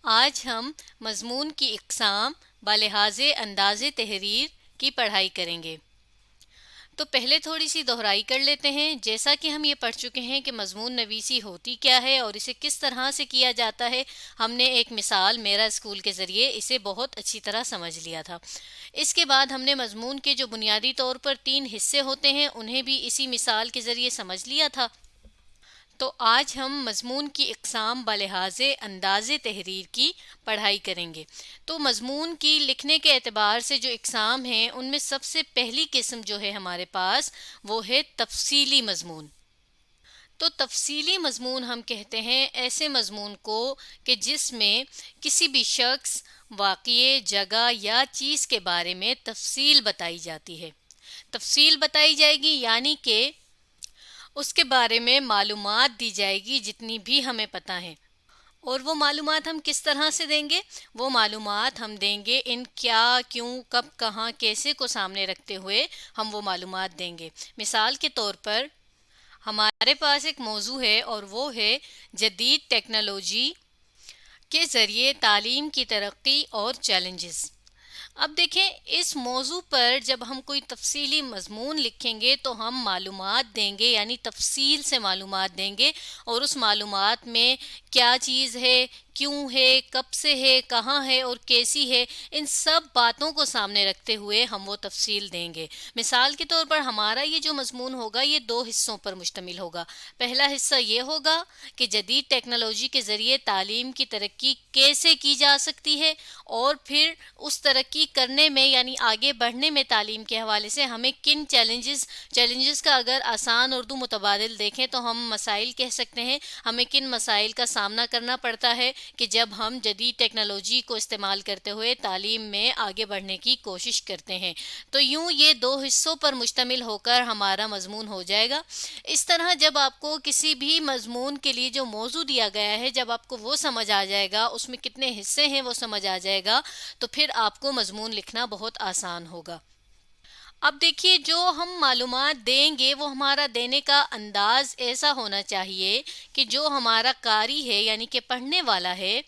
آج ہم مضمون کی اقسام بلحاظ انداز تحریر کی پڑھائی کریں گے۔ تو پہلے تھوڑی سی دہرائی کر لیتے ہیں۔ جیسا کہ ہم یہ پڑھ چکے ہیں کہ مضمون نویسی ہوتی کیا ہے اور اسے کس طرح سے کیا جاتا ہے، ہم نے ایک مثال میرا اسکول کے ذریعے اسے بہت اچھی طرح سمجھ لیا تھا۔ اس کے بعد ہم نے مضمون کے جو بنیادی طور پر 3 حصے ہوتے ہیں انہیں بھی اسی مثال کے ذریعے سمجھ لیا تھا۔ تو آج ہم مضمون کی اقسام بلحاظ انداز تحریر کی پڑھائی کریں گے۔ تو مضمون کی لکھنے کے اعتبار سے جو اقسام ہیں ان میں سب سے پہلی قسم جو ہے ہمارے پاس وہ ہے تفصیلی مضمون۔ تو تفصیلی مضمون ہم کہتے ہیں ایسے مضمون کو کہ جس میں کسی بھی شخص، واقعے، جگہ یا چیز کے بارے میں تفصیل بتائی جاتی ہے۔ تفصیل بتائی جائے گی یعنی کہ اس کے بارے میں معلومات دی جائے گی جتنی بھی ہمیں پتہ ہیں۔ اور وہ معلومات ہم کس طرح سے دیں گے؟ وہ معلومات ہم دیں گے ان کیا، کیوں، کب، کہاں، کیسے کو سامنے رکھتے ہوئے ہم وہ معلومات دیں گے۔ مثال کے طور پر ہمارے پاس ایک موضوع ہے اور وہ ہے جدید ٹیکنالوجی کے ذریعے تعلیم کی ترقی اور چیلنجز۔ اب دیکھیں اس موضوع پر جب ہم کوئی تفصیلی مضمون لکھیں گے تو ہم معلومات دیں گے، یعنی تفصیل سے معلومات دیں گے، اور اس معلومات میں کیا چیز ہے، کیوں ہے، کب سے ہے، کہاں ہے اور کیسی ہے، ان سب باتوں کو سامنے رکھتے ہوئے ہم وہ تفصیل دیں گے۔ مثال کے طور پر ہمارا یہ جو مضمون ہوگا یہ 2 حصوں پر مشتمل ہوگا۔ پہلا حصہ یہ ہوگا کہ جدید ٹیکنالوجی کے ذریعے تعلیم کی ترقی کیسے کی جا سکتی ہے، اور پھر اس ترقی کرنے میں یعنی آگے بڑھنے میں تعلیم کے حوالے سے ہمیں کن چیلنجز کا اگر آسان اردو متبادل دیکھیں تو ہم مسائل کہہ سکتے ہیں، ہمیں کن مسائل کا سامنا کرنا پڑتا ہے کہ جب ہم جدید ٹیکنالوجی کو استعمال کرتے ہوئے تعلیم میں آگے بڑھنے کی کوشش کرتے ہیں۔ تو یوں یہ 2 حصوں پر مشتمل ہو کر ہمارا مضمون ہو جائے گا۔ اس طرح جب آپ کو کسی بھی مضمون کے لیے جو موضوع دیا گیا ہے جب آپ کو وہ سمجھ آ جائے گا، اس میں کتنے حصے ہیں وہ سمجھ آ جائے گا، تو پھر آپ کو مضمون لکھنا بہت آسان ہوگا۔ اب دیکھیے جو ہم معلومات دیں گے وہ ہمارا دینے کا انداز ایسا ہونا چاہیے کہ جو ہمارا قاری ہے یعنی کہ پڑھنے والا ہے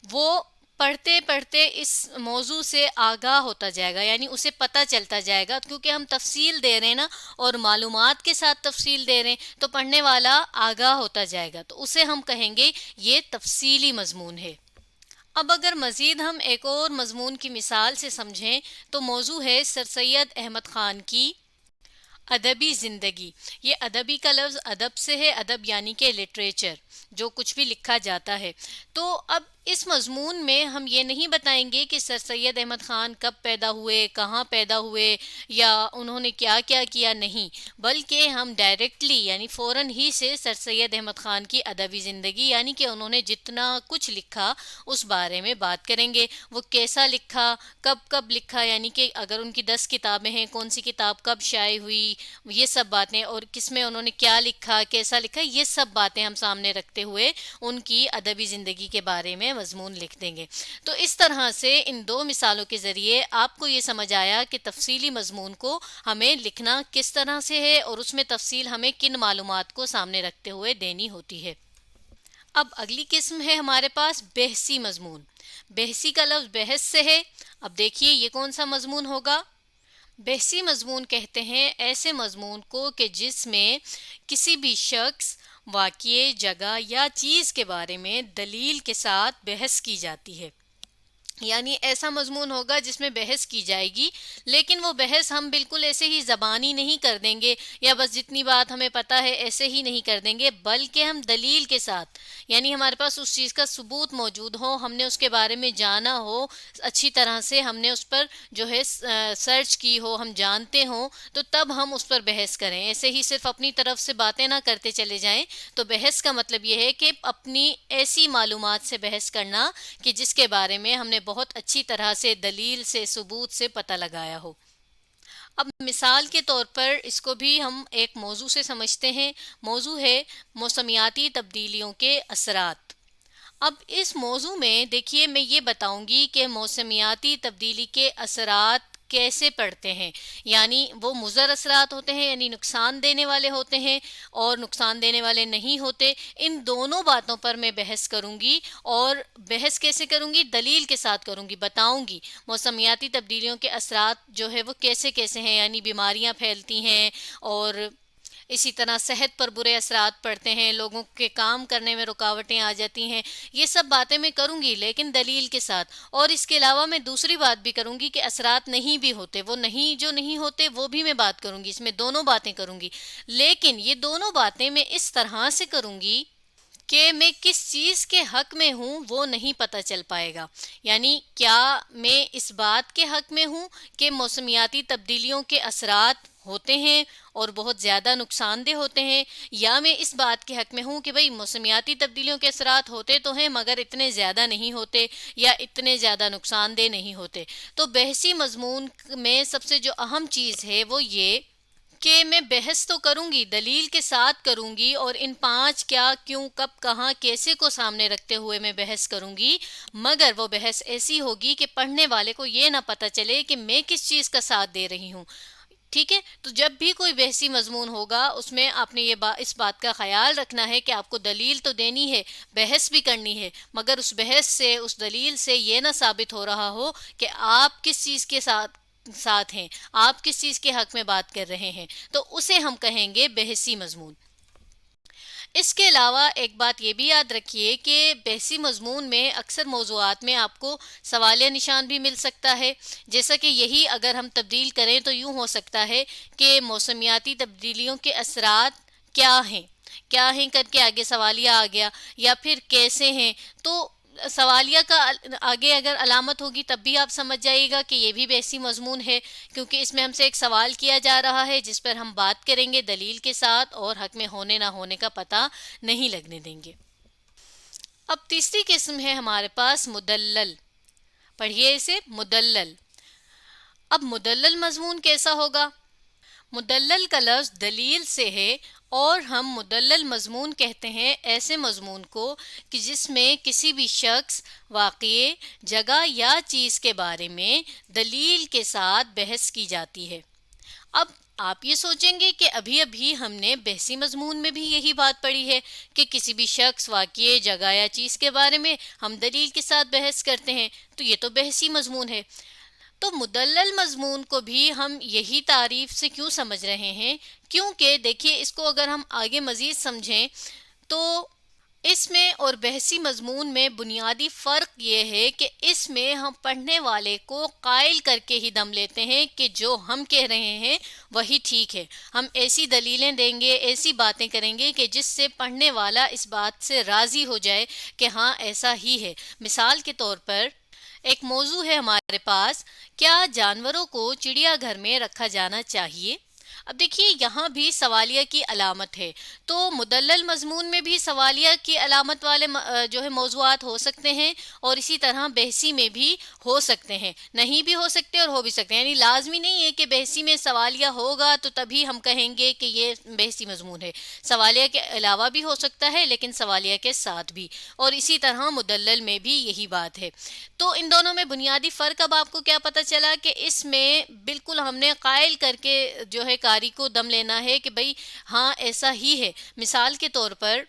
وہ پڑھتے پڑھتے اس موضوع سے آگاہ ہوتا جائے گا، یعنی اسے پتہ چلتا جائے گا، کیونکہ ہم تفصیل دے رہے ہیں نا، اور معلومات کے ساتھ تفصیل دے رہے ہیں تو پڑھنے والا آگاہ ہوتا جائے گا، تو اسے ہم کہیں گے یہ تفصیلی مضمون ہے۔ اب اگر مزید ہم ایک اور مضمون کی مثال سے سمجھیں تو موضوع ہے سر سید احمد خان کی ادبی زندگی۔ یہ ادبی کا لفظ ادب سے ہے، ادب یعنی کہ لٹریچر، جو کچھ بھی لکھا جاتا ہے۔ تو اب اس مضمون میں ہم یہ نہیں بتائیں گے کہ سر سید احمد خان کب پیدا ہوئے، کہاں پیدا ہوئے، یا انہوں نے کیا کیا کیا، نہیں، بلکہ ہم ڈائریکٹلی یعنی فوراً ہی سے سر سید احمد خان کی ادبی زندگی یعنی کہ انہوں نے جتنا کچھ لکھا اس بارے میں بات کریں گے۔ وہ کیسا لکھا، کب کب لکھا، یعنی کہ اگر ان کی 10 کتابیں ہیں کون سی کتاب کب شائع ہوئی، یہ سب باتیں، اور کس میں انہوں نے کیا لکھا، کیسا لکھا، یہ سب باتیں ہم سامنے رکھتے ہوئے ان کی ادبی زندگی کے بارے میں مضمون لکھ دیں گے۔ تو اس طرح سے ان 2 مثالوں کے ذریعے آپ کو یہ سمجھ آیا کہ تفصیلی مضمون کو ہمیں لکھنا کس طرح سے ہے اور اس میں تفصیل ہمیں کن معلومات کو سامنے رکھتے ہوئے دینی ہوتی ہے۔ اب اگلی قسم ہے ہمارے پاس بحثی مضمون۔ بحثی کا لفظ بحث سے ہے۔ اب دیکھیے یہ کون سا مضمون ہوگا؟ بحثی مضمون کہتے ہیں ایسے مضمون کو کہ جس میں کسی بھی شخص، واقعے، جگہ یا چیز کے بارے میں دلیل کے ساتھ بحث کی جاتی ہے۔ یعنی ایسا مضمون ہوگا جس میں بحث کی جائے گی، لیکن وہ بحث ہم بالکل ایسے ہی زبانی نہیں کر دیں گے یا بس جتنی بات ہمیں پتہ ہے ایسے ہی نہیں کر دیں گے، بلکہ ہم دلیل کے ساتھ، یعنی ہمارے پاس اس چیز کا ثبوت موجود ہو، ہم نے اس کے بارے میں جانا ہو اچھی طرح سے، ہم نے اس پر جو ہے سرچ کی ہو، ہم جانتے ہوں، تو تب ہم اس پر بحث کریں۔ ایسے ہی صرف اپنی طرف سے باتیں نہ کرتے چلے جائیں۔ تو بحث کا مطلب یہ ہے کہ اپنی ایسی معلومات سے بحث کرنا کہ جس کے بارے میں ہم نے بہت اچھی طرح سے دلیل سے، ثبوت سے پتہ لگایا ہو۔ اب مثال کے طور پر اس کو بھی ہم ایک موضوع سے سمجھتے ہیں۔ موضوع ہے موسمیاتی تبدیلیوں کے اثرات۔ اب اس موضوع میں دیکھیے میں یہ بتاؤں گی کہ موسمیاتی تبدیلی کے اثرات کیسے پڑھتے ہیں، یعنی وہ مضر اثرات ہوتے ہیں یعنی نقصان دینے والے ہوتے ہیں اور نقصان دینے والے نہیں ہوتے. ان دونوں باتوں پر میں بحث کروں گی. اور بحث کیسے کروں گی؟ دلیل کے ساتھ کروں گی، بتاؤں گی موسمیاتی تبدیلیوں کے اثرات جو ہے وہ کیسے کیسے ہیں، یعنی بیماریاں پھیلتی ہیں اور اسی طرح صحت پر برے اثرات پڑتے ہیں، لوگوں کے کام کرنے میں رکاوٹیں آ جاتی ہیں. یہ سب باتیں میں کروں گی لیکن دلیل کے ساتھ. اور اس کے علاوہ میں دوسری بات بھی کروں گی کہ اثرات نہیں بھی ہوتے، وہ نہیں جو نہیں ہوتے وہ بھی میں بات کروں گی. اس میں دونوں باتیں کروں گی، لیکن یہ دونوں باتیں میں اس طرح سے کروں گی کہ میں کس چیز کے حق میں ہوں وہ نہیں پتہ چل پائے گا. یعنی کیا میں اس بات کے حق میں ہوں کہ موسمیاتی تبدیلیوں کے اثرات ہوتے ہیں اور بہت زیادہ نقصان دہ ہوتے ہیں، یا میں اس بات کے حق میں ہوں کہ بھئی موسمیاتی تبدیلیوں کے اثرات ہوتے تو ہیں مگر اتنے زیادہ نہیں ہوتے یا اتنے زیادہ نقصان دہ نہیں ہوتے. تو بحثی مضمون میں سب سے جو اہم چیز ہے وہ یہ کہ میں بحث تو کروں گی، دلیل کے ساتھ کروں گی، اور ان 5 کیا، کیوں، کب، کہاں، کیسے کو سامنے رکھتے ہوئے میں بحث کروں گی. مگر وہ بحث ایسی ہوگی کہ پڑھنے والے کو یہ نہ پتہ چلے کہ میں کس چیز کا ساتھ دے رہی ہوں. ٹھیک ہے؟ تو جب بھی کوئی بحثی مضمون ہوگا اس میں آپ نے اس بات کا خیال رکھنا ہے کہ آپ کو دلیل تو دینی ہے، بحث بھی کرنی ہے، مگر اس بحث سے، اس دلیل سے یہ نہ ثابت ہو رہا ہو کہ آپ کس چیز کے ساتھ ہیں، آپ کس چیز کے حق میں بات کر رہے ہیں. تو اسے ہم کہیں گے بحثی مضمون. اس کے علاوہ ایک بات یہ بھی یاد رکھیے کہ بحثی مضمون میں اکثر موضوعات میں آپ کو سوالیہ نشان بھی مل سکتا ہے. جیسا کہ یہی اگر ہم تبدیل کریں تو یوں ہو سکتا ہے کہ موسمیاتی تبدیلیوں کے اثرات کیا ہیں کر کے آگے سوالیہ آ گیا، یا پھر کیسے ہیں. تو سوالیہ کا آگے اگر علامت ہوگی تب بھی آپ سمجھ جائیے گا کہ یہ بھی بحثی مضمون ہے، کیونکہ اس میں ہم سے ایک سوال کیا جا رہا ہے جس پر ہم بات کریں گے دلیل کے ساتھ اور حق میں ہونے نہ ہونے کا پتہ نہیں لگنے دیں گے. اب تیسری قسم ہے ہمارے پاس مدلل. پڑھیے اسے، مدلل. اب مدلل مضمون کیسا ہوگا؟ مدلل کا لفظ دلیل سے ہے، اور ہم مدلل مضمون کہتے ہیں ایسے مضمون کو کہ جس میں کسی بھی شخص، واقعے، جگہ یا چیز کے بارے میں دلیل کے ساتھ بحث کی جاتی ہے. اب آپ یہ سوچیں گے کہ ابھی ہم نے بحثی مضمون میں بھی یہی بات پڑھی ہے کہ کسی بھی شخص، واقعے، جگہ یا چیز کے بارے میں ہم دلیل کے ساتھ بحث کرتے ہیں، تو یہ تو بحثی مضمون ہے. تو مدلل مضمون کو بھی ہم یہی تعریف سے کیوں سمجھ رہے ہیں؟ کیونکہ دیکھیے اس کو اگر ہم آگے مزید سمجھیں تو اس میں اور بحثی مضمون میں بنیادی فرق یہ ہے کہ اس میں ہم پڑھنے والے کو قائل کر کے ہی دم لیتے ہیں کہ جو ہم کہہ رہے ہیں وہی ٹھیک ہے. ہم ایسی دلیلیں دیں گے، ایسی باتیں کریں گے کہ جس سے پڑھنے والا اس بات سے راضی ہو جائے کہ ہاں ایسا ہی ہے. مثال کے طور پر ایک موضوع ہے ہمارے پاس، کیا جانوروں کو چڑیا گھر میں رکھا جانا چاہیے؟ اب دیکھیے یہاں بھی سوالیہ کی علامت ہے، تو مدلل مضمون میں بھی سوالیہ کی علامت والے جو ہے موضوعات ہو سکتے ہیں، اور اسی طرح بحثی میں بھی ہو سکتے ہیں، نہیں بھی ہو سکتے اور ہو بھی سکتے ہیں. یعنی لازمی نہیں ہے کہ بحثی میں سوالیہ ہوگا تو تبھی ہم کہیں گے کہ یہ بحثی مضمون ہے. سوالیہ کے علاوہ بھی ہو سکتا ہے لیکن سوالیہ کے ساتھ بھی، اور اسی طرح مدلل میں بھی یہی بات ہے. تو ان دونوں میں بنیادی فرق اب آپ کو کیا پتہ چلا کہ اس میں بالکل ہم نے قائل کر کے جو ہے قاری کو دم لینا ہے کہ بھئی ہاں ایسا ہی ہے. مثال کے طور پر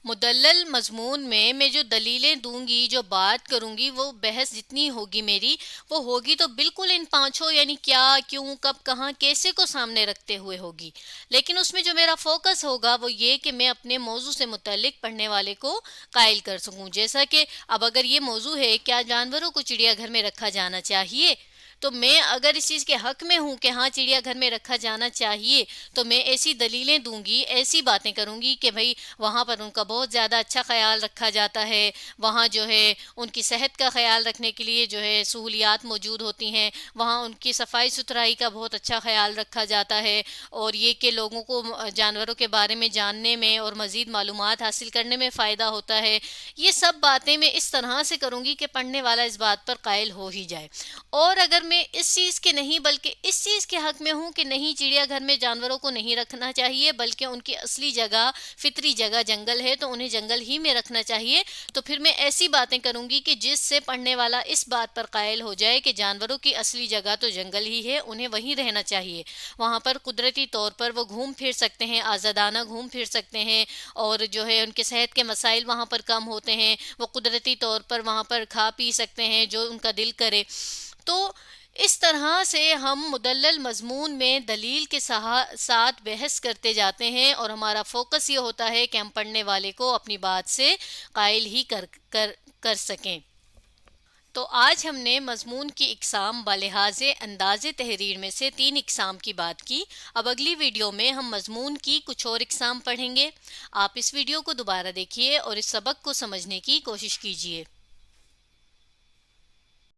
مدلل مضمون میں جو دلیلیں دوں گی، جو بات کروں گی، وہ بحث جتنی ہوگی میری وہ ہوگی تو بالکل ان 5 یعنی کیا، کیوں، کب، کہاں، کیسے کو سامنے رکھتے ہوئے ہوگی. لیکن اس میں جو میرا فوکس ہوگا وہ یہ کہ میں اپنے موضوع سے متعلق پڑھنے والے کو قائل کر سکوں. جیسا کہ اب اگر یہ موضوع ہے کیا جانوروں کو چڑیا گھر میں رکھا جانا چاہیے، تو میں اگر اس چیز کے حق میں ہوں کہ ہاں چڑیا گھر میں رکھا جانا چاہیے تو میں ایسی دلیلیں دوں گی، ایسی باتیں کروں گی کہ بھئی وہاں پر ان کا بہت زیادہ اچھا خیال رکھا جاتا ہے، وہاں جو ہے ان کی صحت کا خیال رکھنے کے لیے جو ہے سہولیات موجود ہوتی ہیں، وہاں ان کی صفائی ستھرائی کا بہت اچھا خیال رکھا جاتا ہے، اور یہ کہ لوگوں کو جانوروں کے بارے میں جاننے میں اور مزید معلومات حاصل کرنے میں فائدہ ہوتا ہے. یہ سب باتیں میں اس طرح سے کروں گی کہ پڑھنے والا اس بات پر قائل ہو ہی جائے. اور اگر میں اس چیز کے نہیں بلکہ اس چیز کے حق میں ہوں کہ نہیں، چڑیا گھر میں جانوروں کو نہیں رکھنا چاہیے، بلکہ ان کی اصلی جگہ، فطری جگہ جنگل ہے تو انہیں جنگل ہی میں رکھنا چاہیے، تو پھر میں ایسی باتیں کروں گی کہ جس سے پڑھنے والا اس بات پر قائل ہو جائے کہ جانوروں کی اصلی جگہ تو جنگل ہی ہے، انہیں وہیں رہنا چاہیے، وہاں پر قدرتی طور پر وہ گھوم پھر سکتے ہیں، آزادانہ گھوم پھر سکتے ہیں، اور جو ہے ان کے صحت کے مسائل وہاں پر کم ہوتے ہیں، وہ قدرتی طور پر وہاں پر کھا پی سکتے ہیں جو ان کا دل کرے۔ تو اس طرح سے ہم مدلل مضمون میں دلیل کے ساتھ بحث کرتے جاتے ہیں، اور ہمارا فوکس یہ ہوتا ہے کہ ہم پڑھنے والے کو اپنی بات سے قائل ہی کر سکیں۔ تو آج ہم نے مضمون کی اقسام بلحاظ انداز تحریر میں سے 3 اقسام کی بات کی۔ اب اگلی ویڈیو میں ہم مضمون کی کچھ اور اقسام پڑھیں گے۔ آپ اس ویڈیو کو دوبارہ دیکھیے اور اس سبق کو سمجھنے کی کوشش کیجیے۔